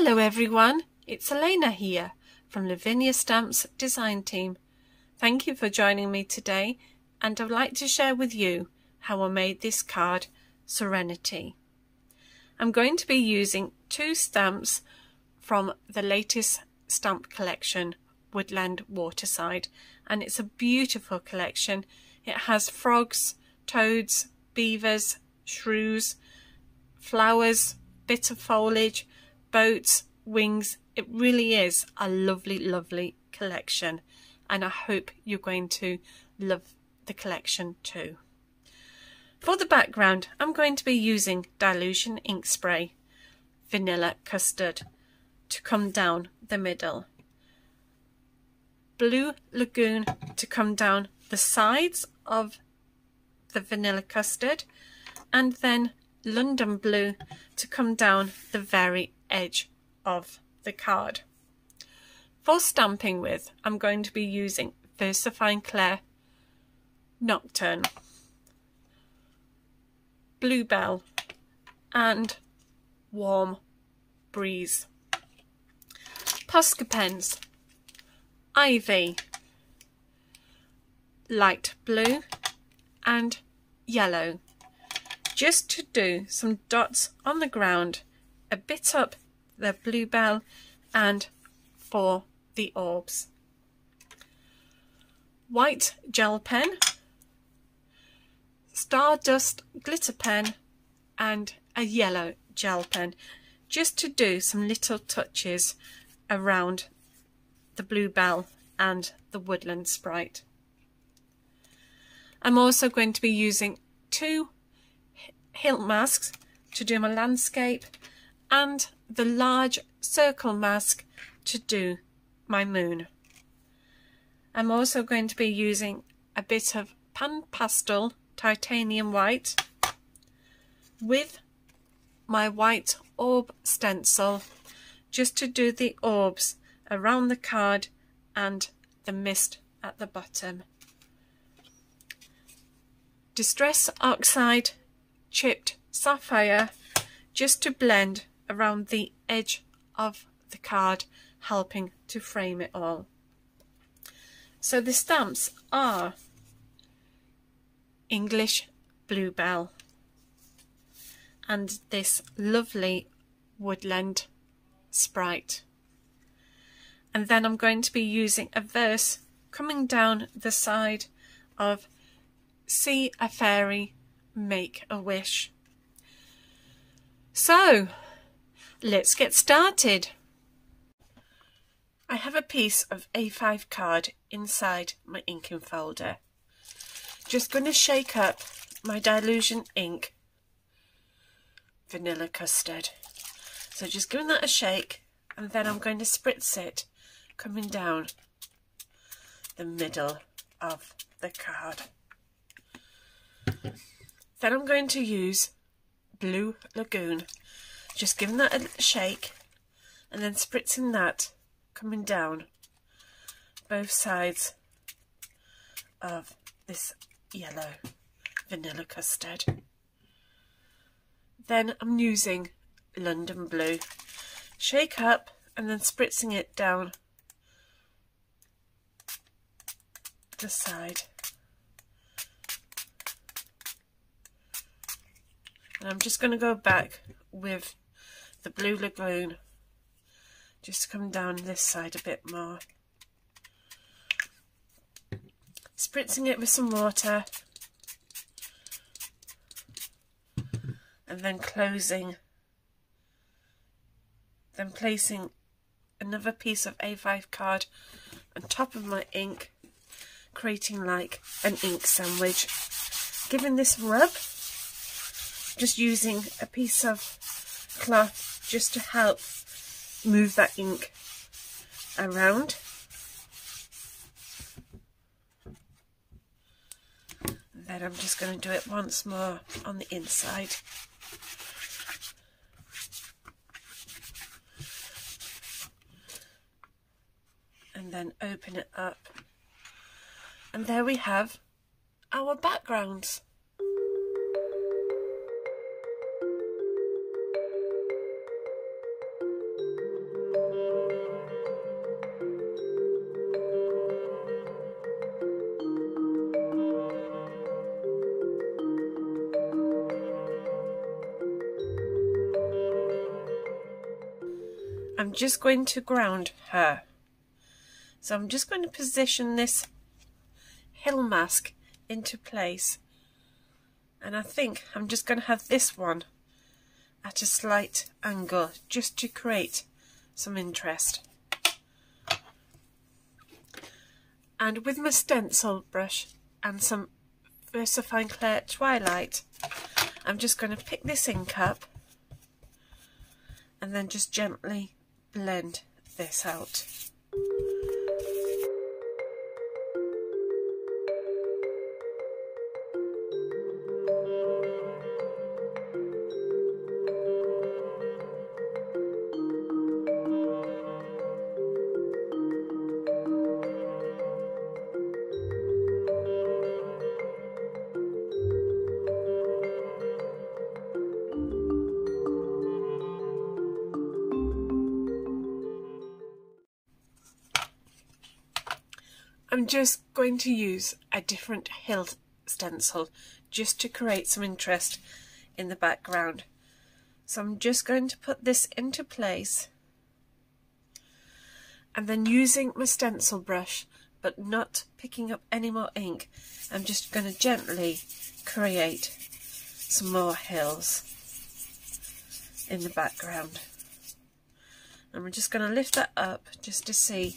Hello everyone, it's Elena here from Lavinia Stamps design team. Thank you for joining me today, and I'd like to share with you how I made this card, Serenity. I'm going to be using two stamps from the latest stamp collection, Woodland Waterside, and it's a beautiful collection. It has frogs, toads, beavers, shrews, flowers, bits of foliage, boats, wings. It really is a lovely collection, and I hope you're going to love the collection too. For the background, I'm going to be using Dylusion Ink Spray, Vanilla Custard to come down the middle, Blue Lagoon to come down the sides of the Vanilla Custard, and then London Blue to come down the very edge of the card. For stamping with, I'm going to be using Versafine Clair, Nocturne, Bluebell and Warm Breeze. Posca pens, Ivy, light blue and yellow, just to do some dots on the ground, a bit up the Bluebell and for the Orbs. White gel pen, Stardust glitter pen and a yellow gel pen, just to do some little touches around the Bluebell and the Woodland Sprite. I'm also going to be using two hilt masks to do my landscape and the large circle mask to do my moon. I'm also going to be using a bit of PanPastel titanium white with my white orb stencil, just to do the orbs around the card and the mist at the bottom. Distress Oxide chipped sapphire, just to blend around the edge of the card, helping to frame it all. So the stamps are English Bluebell and this lovely Woodland Sprite. And then I'm going to be using a verse coming down the side of See a Fairy, Make a Wish. So let's get started. I have a piece of A5 card inside my inking folder. Just going to shake up my Dylusion Ink Vanilla Custard. So just giving that a shake, and then I'm going to spritz it coming down the middle of the card. Then I'm going to use Blue Lagoon, just giving that a shake and then spritzing that coming down both sides of this yellow vanilla custard. Then I'm using London Blue, shake up and then spritzing it down the side. And I'm just going to go back with the Blue Lagoon, just to come down this side a bit more. Spritzing it with some water and then closing, then placing another piece of A5 card on top of my ink, creating like an ink sandwich. Giving this rub, just using a piece of cloth just to help move that ink around. And then I'm just going to do it once more on the inside. And then open it up. And there we have our backgrounds. I'm just going to ground her. So I'm just going to position this hill mask into place, and I think I'm just going to have this one at a slight angle just to create some interest. And with my stencil brush and some Versafine Clair Twilight, I'm just going to pick this ink up and then just gently blend this out. I'm just going to use a different hill stencil just to create some interest in the background. So I'm just going to put this into place, and then using my stencil brush but not picking up any more ink, I'm just going to gently create some more hills in the background. And I'm just going to lift that up just to see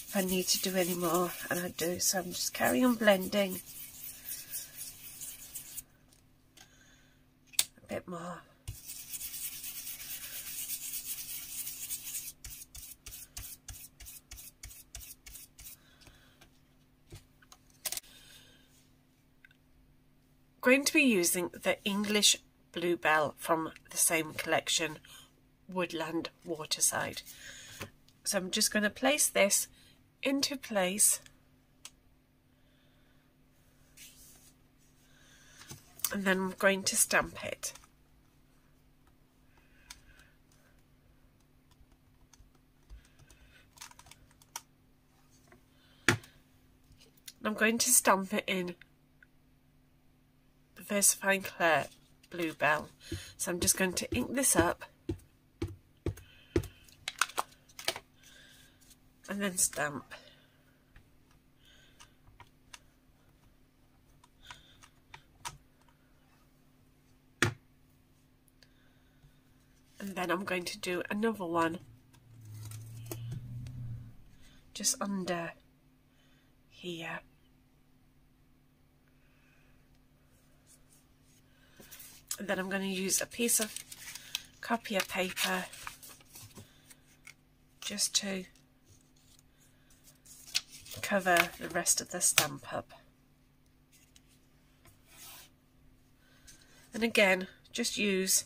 if I need to do any more, and I do, so I'm just carrying on blending a bit more. Going to be using the English Bluebell from the same collection, Woodland Waterside. So I'm just going to place this into place, and then I'm going to stamp it. I'm going to stamp it in the Versafine Clair Bluebell. So I'm just going to ink this up and then stamp. And then I'm going to do another one just under here. And then I'm going to use a piece of copier paper just to cover the rest of the stamp up. And again, just use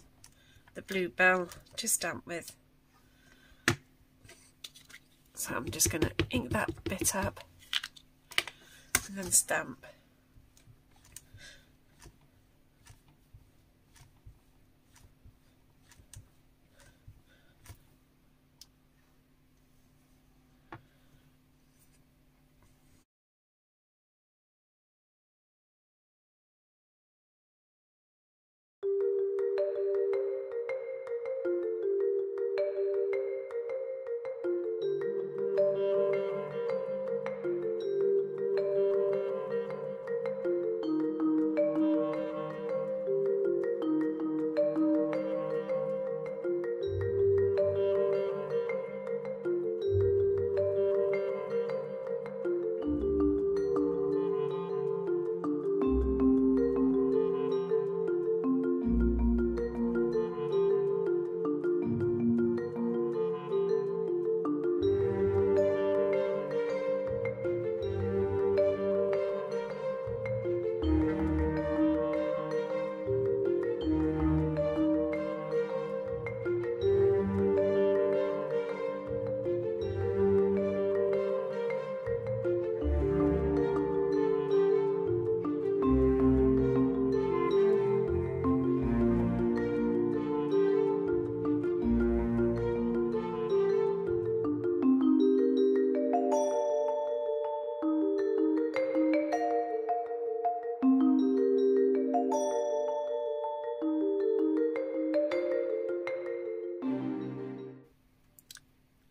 the Bluebell to stamp with. So I'm just going to ink that bit up and then stamp.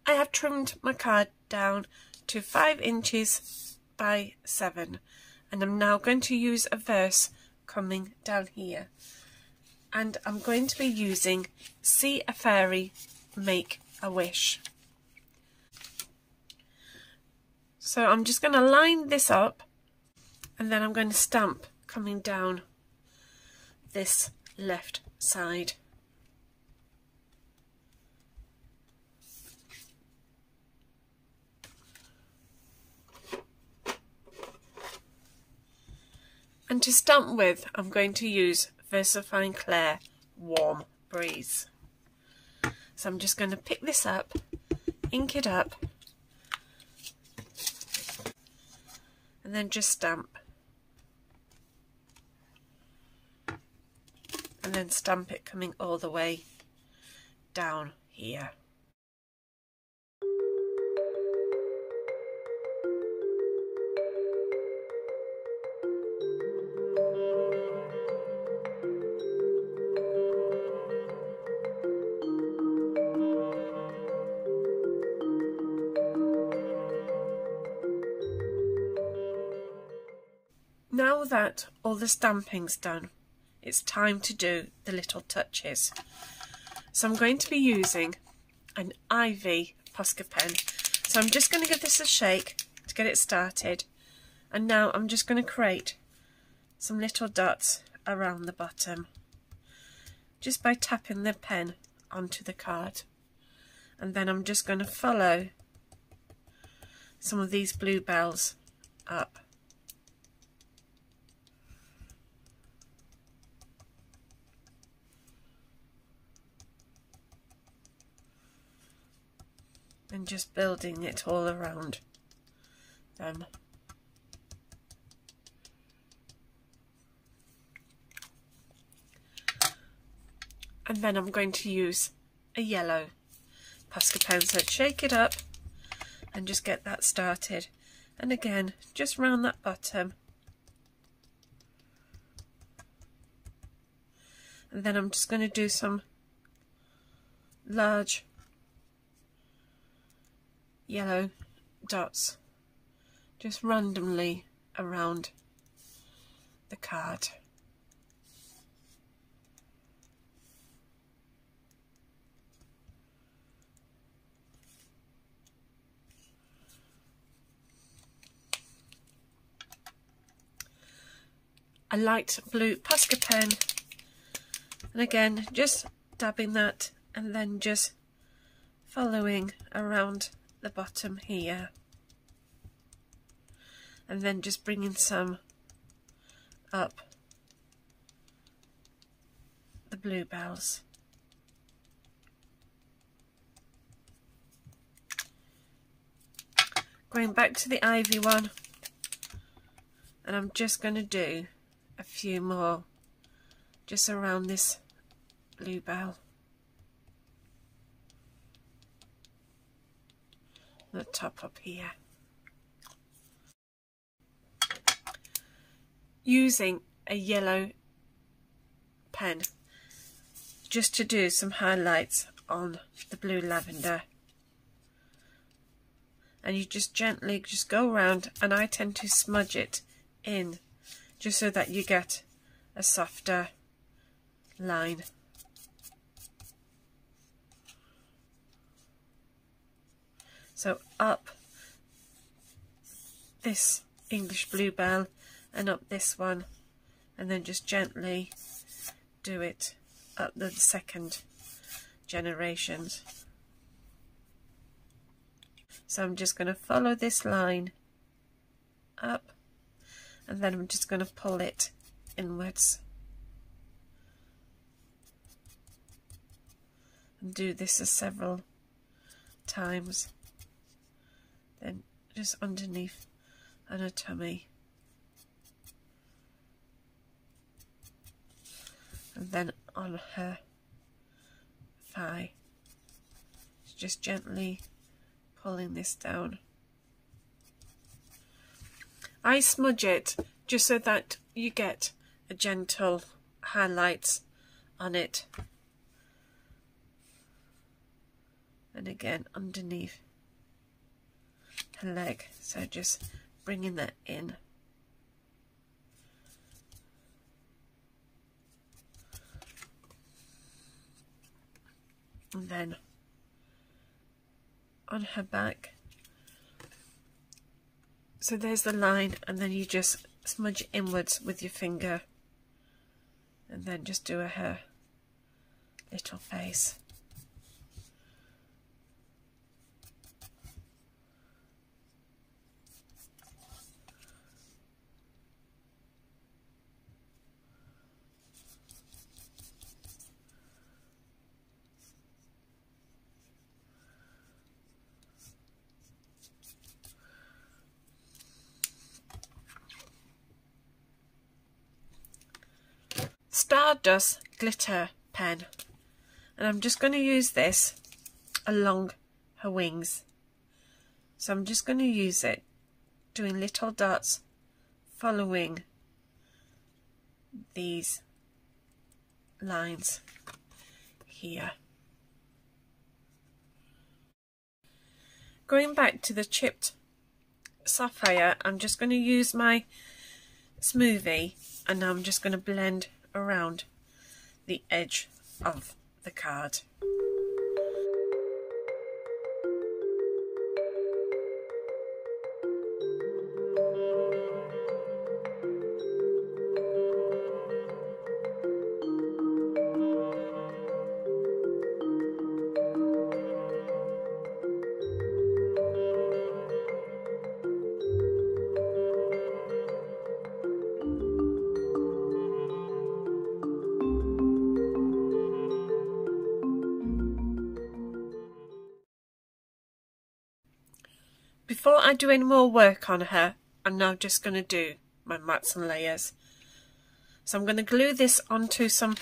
I have trimmed my card down to 5 inches by 7, and I'm now going to use a verse coming down here, and I'm going to be using See a Fairy, Make a Wish. So I'm just going to line this up, and then I'm going to stamp coming down this left side. And to stamp with, I'm going to use Versafine Clair Warm Breeze. So I'm just going to pick this up, ink it up, and then just stamp. And then stamp it coming all the way down here. Now that all the stamping's done, it's time to do the little touches. So I'm going to be using an Ivy Posca pen. So I'm just going to give this a shake to get it started. And now I'm just going to create some little dots around the bottom, just by tapping the pen onto the card. And then I'm just going to follow some of these bluebells up. And just building it all around them. And then I'm going to use a yellow Posca pen, so shake it up and just get that started. And again, just round that bottom. And then I'm just going to do some large yellow dots just randomly around the card. A light blue Posca pen, and again just dabbing that and then just following around the bottom here, and then just bringing some up the bluebells. Going back to the Ivy one, and I'm just going to do a few more just around this bluebell. The top up here. Using a yellow pen just to do some highlights on the blue lavender. And you just gently just go around, and I tend to smudge it in just so that you get a softer line. So up this English Bluebell and up this one, and then just gently do it up the second generations. So I'm just going to follow this line up, and then I'm just going to pull it inwards and do this as several times. Then just underneath on her tummy, and then on her thigh, just gently pulling this down. I smudge it just so that you get a gentle highlights on it. and again underneath her leg. So just bringing that in. And then on her back. So there's the line, and then you just smudge inwards with your finger and then just do her little face. Stardust glitter pen, and I'm just going to use this along her wings. So I'm just going to use it doing little dots following these lines here. Going back to the chipped sapphire, I'm just going to use my smoothie, and I'm just going to blend around the edge of the card. Before I do any more work on her, I'm now just going to do my mats and layers. So I'm going to glue this onto some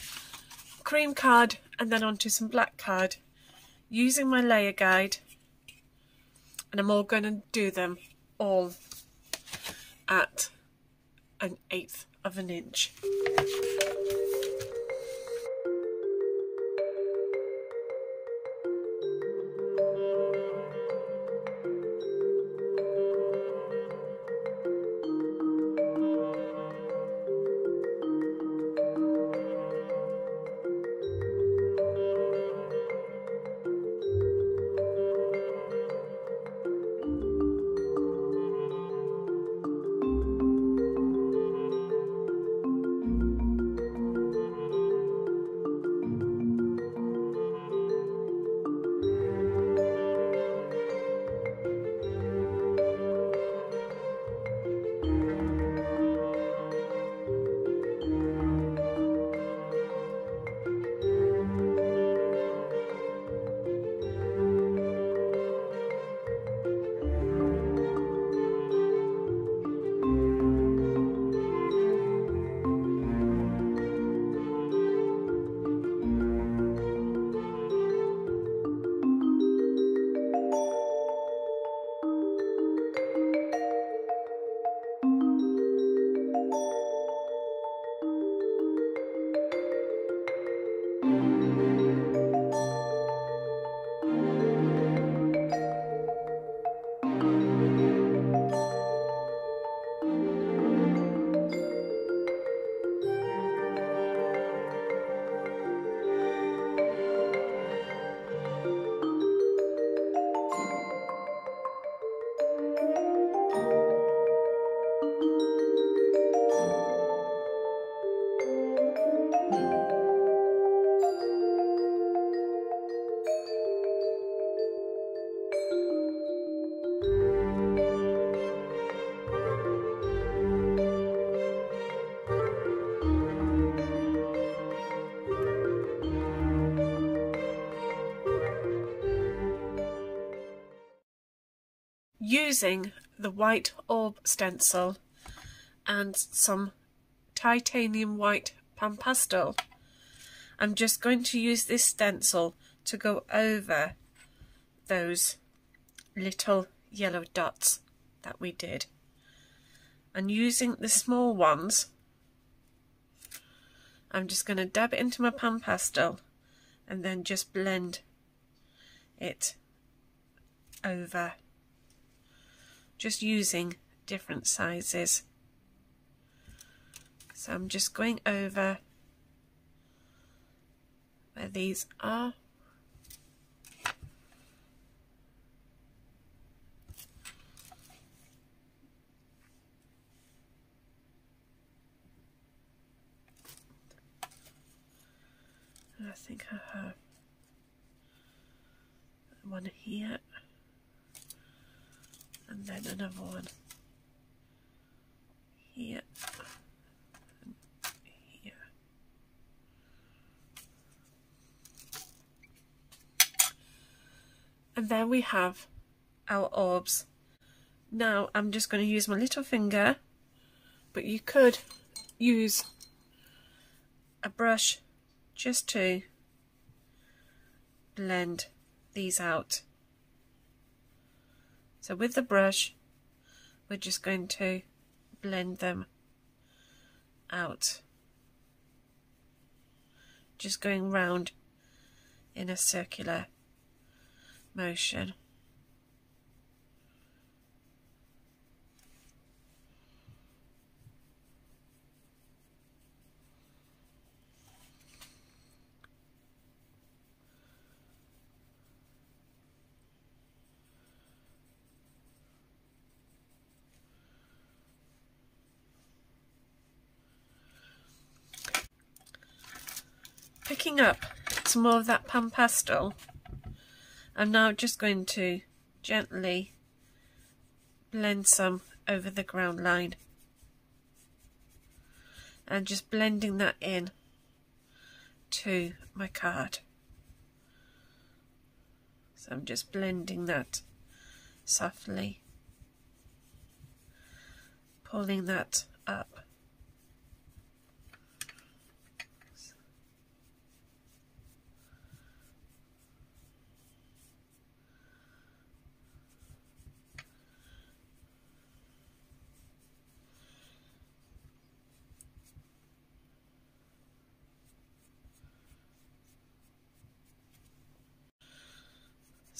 cream card and then onto some black card using my layer guide, and I'm all going to do them all at 1/8 of an inch. Using the white orb stencil and some titanium white PanPastel, I'm just going to use this stencil to go over those little yellow dots that we did, and using the small ones I'm just going to dab it into my PanPastel and then just blend it over, just using different sizes. So I'm just going over where these are. And I think I have one here, and then another one here and here. And there we have our orbs. Now I'm just going to use my little finger, but you could use a brush just to blend these out. So with the brush, we're just going to blend them out, just going round in a circular motion. Picking up some more of that PanPastel, I'm now just going to gently blend some over the ground line and just blending that in to my card. So I'm just blending that softly, pulling that up.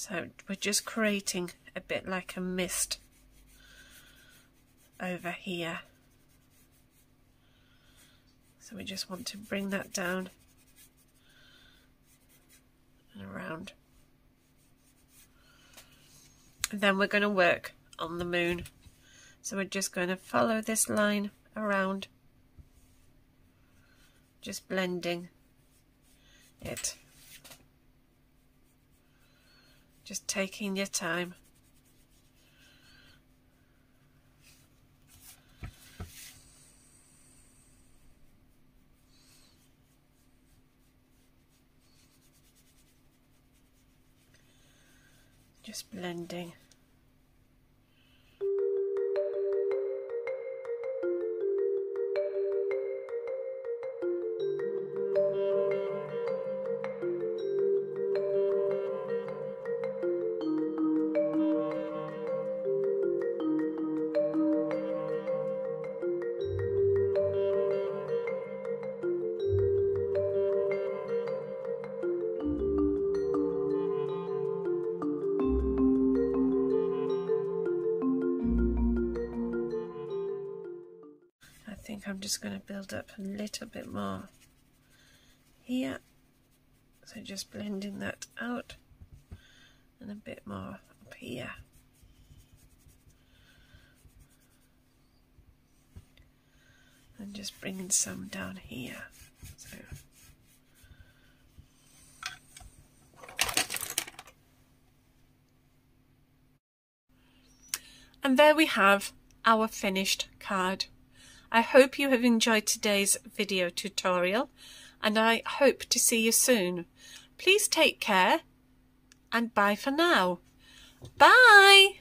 So we're just creating a bit like a mist over here. So we just want to bring that down and around. And then we're going to work on the moon. So we're just going to follow this line around, just blending it. Just taking your time. Just blending. I'm just going to build up a little bit more here, so just blending that out, and a bit more up here. And just bringing some down here. So. And there we have our finished card. I hope you have enjoyed today's video tutorial, and I hope to see you soon. Please take care, and bye for now. Bye!